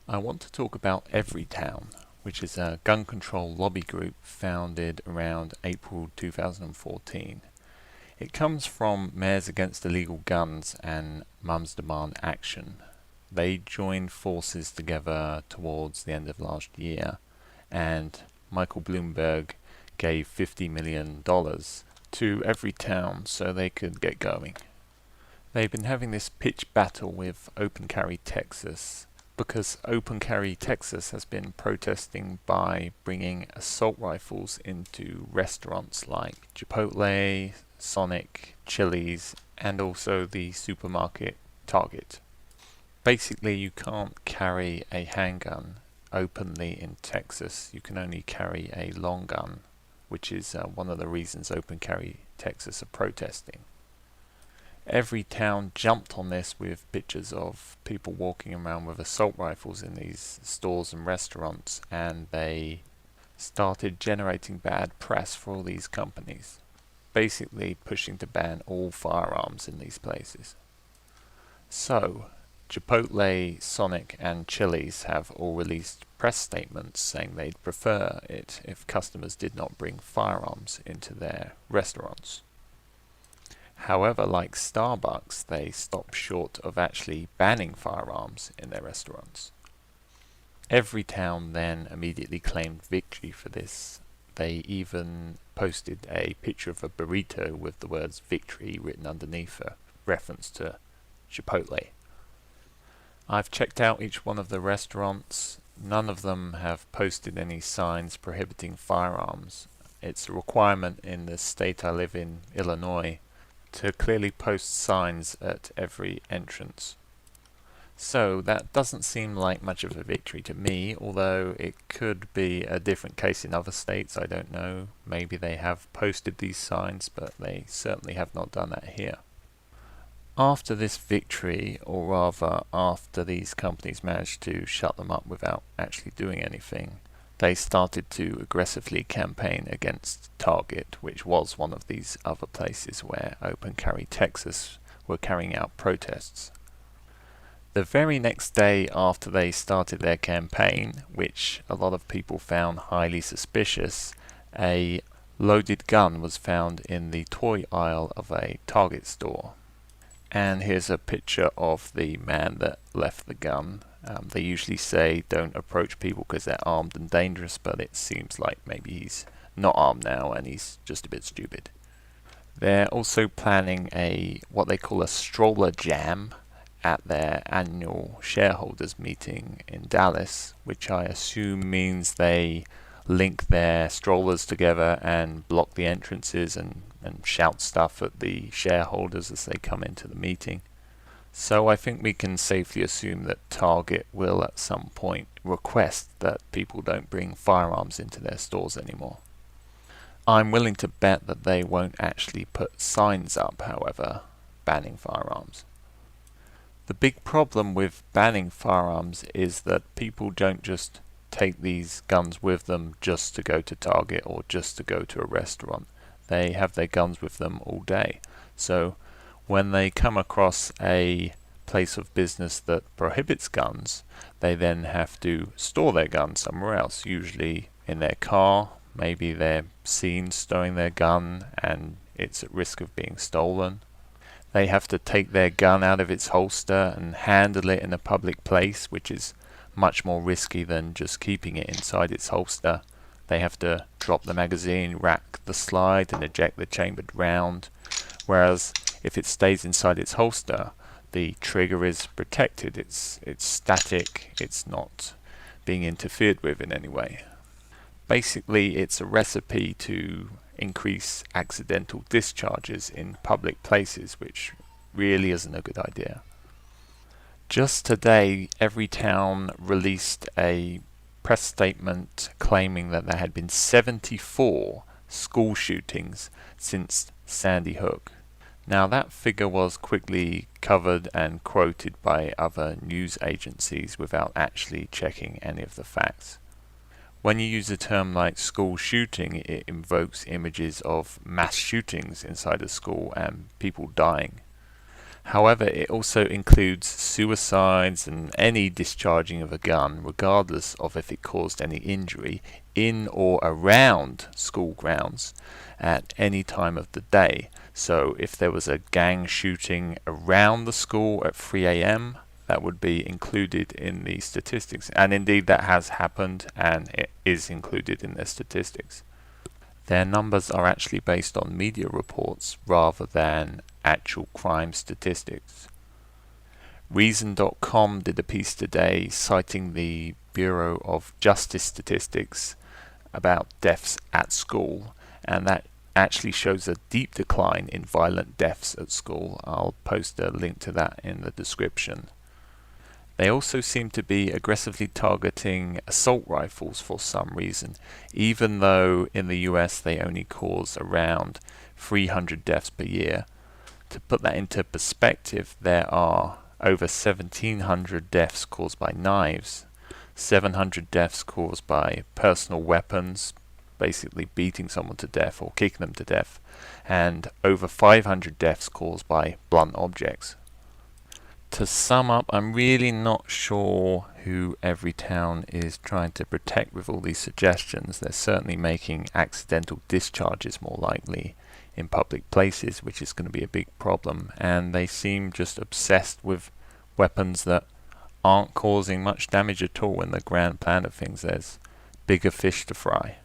I want to talk about Everytown, which is a gun control lobby group founded around April 2014. It comes from Mayors Against Illegal Guns and Mums Demand Action. They joined forces together towards the end of last year, and Michael Bloomberg gave $50 million to Everytown so they could get going. They've been having this pitch battle with Open Carry Texas because Open Carry Texas has been protesting by bringing assault rifles into restaurants like Chipotle, Sonic, Chili's, and also the supermarket Target. Basically, you can't carry a handgun openly in Texas. You can only carry a long gun, which is one of the reasons Open Carry Texas are protesting. Everytown jumped on this with pictures of people walking around with assault rifles in these stores and restaurants, and they started generating bad press for all these companies, basically pushing to ban all firearms in these places. So, Chipotle, Sonic, and Chili's have all released press statements saying they'd prefer it if customers did not bring firearms into their restaurants. However, like Starbucks, they stopped short of actually banning firearms in their restaurants. Everytown then immediately claimed victory for this. They even posted a picture of a burrito with the words "victory" written underneath, a reference to Chipotle. I've checked out each one of the restaurants. None of them have posted any signs prohibiting firearms. It's a requirement in the state I live in, Illinois, to clearly post signs at every entrance. So that doesn't seem like much of a victory to me, although it could be a different case in other states, I don't know. Maybe they have posted these signs, but they certainly have not done that here. After this victory, or rather after these companies managed to shut them up without actually doing anything, they started to aggressively campaign against Target, which was one of these other places where Open Carry Texas were carrying out protests. The very next day after they started their campaign, which a lot of people found highly suspicious, a loaded gun was found in the toy aisle of a Target store. And here's a picture of the man that left the gun. They usually say don't approach people because they're armed and dangerous, but it seems like maybe he's not armed now and he's just a bit stupid. They're also planning what they call a stroller jam at their annual shareholders meeting in Dallas, which I assume means they link their strollers together and block the entrances and shout stuff at the shareholders as they come into the meeting. So I think we can safely assume that Target will at some point request that people don't bring firearms into their stores anymore. I'm willing to bet that they won't actually put signs up, however, banning firearms. The big problem with banning firearms is that people don't just take these guns with them just to go to Target or just to go to a restaurant. They have their guns with them all day. So when they come across a place of business that prohibits guns, they then have to store their gun somewhere else, usually in their car. Maybe they're seen stowing their gun and it's at risk of being stolen. They have to take their gun out of its holster and handle it in a public place, which is much more risky than just keeping it inside its holster. They have to drop the magazine, rack the slide, and eject the chambered round. Whereas if it stays inside its holster, the trigger is protected. It's static. It's not being interfered with in any way. Basically, it's a recipe to increase accidental discharges in public places, which really isn't a good idea. Just today, Everytown released a press statement claiming that there had been 74 school shootings since Sandy Hook. Now that figure was quickly covered and quoted by other news agencies without actually checking any of the facts. When you use a term like school shooting, it invokes images of mass shootings inside a school and people dying. However, it also includes suicides and any discharging of a gun, regardless of if it caused any injury, in or around school grounds at any time of the day. So if there was a gang shooting around the school at 3 a.m., that would be included in the statistics. And indeed, that has happened and it is included in the statistics. Their numbers are actually based on media reports rather than actual crime statistics. Reason.com did a piece today citing the Bureau of Justice Statistics about deaths at school, and that actually shows a deep decline in violent deaths at school. I'll post a link to that in the description. They also seem to be aggressively targeting assault rifles for some reason, even though in the US they only cause around 300 deaths per year. To put that into perspective, there are over 1,700 deaths caused by knives, 700 deaths caused by personal weapons, basically beating someone to death or kicking them to death, and over 500 deaths caused by blunt objects. To sum up, I'm really not sure who Everytown is trying to protect with all these suggestions. They're certainly making accidental discharges more likely in public places, which is going to be a big problem, and they seem just obsessed with weapons that aren't causing much damage at all. In the grand plan of things, there's bigger fish to fry.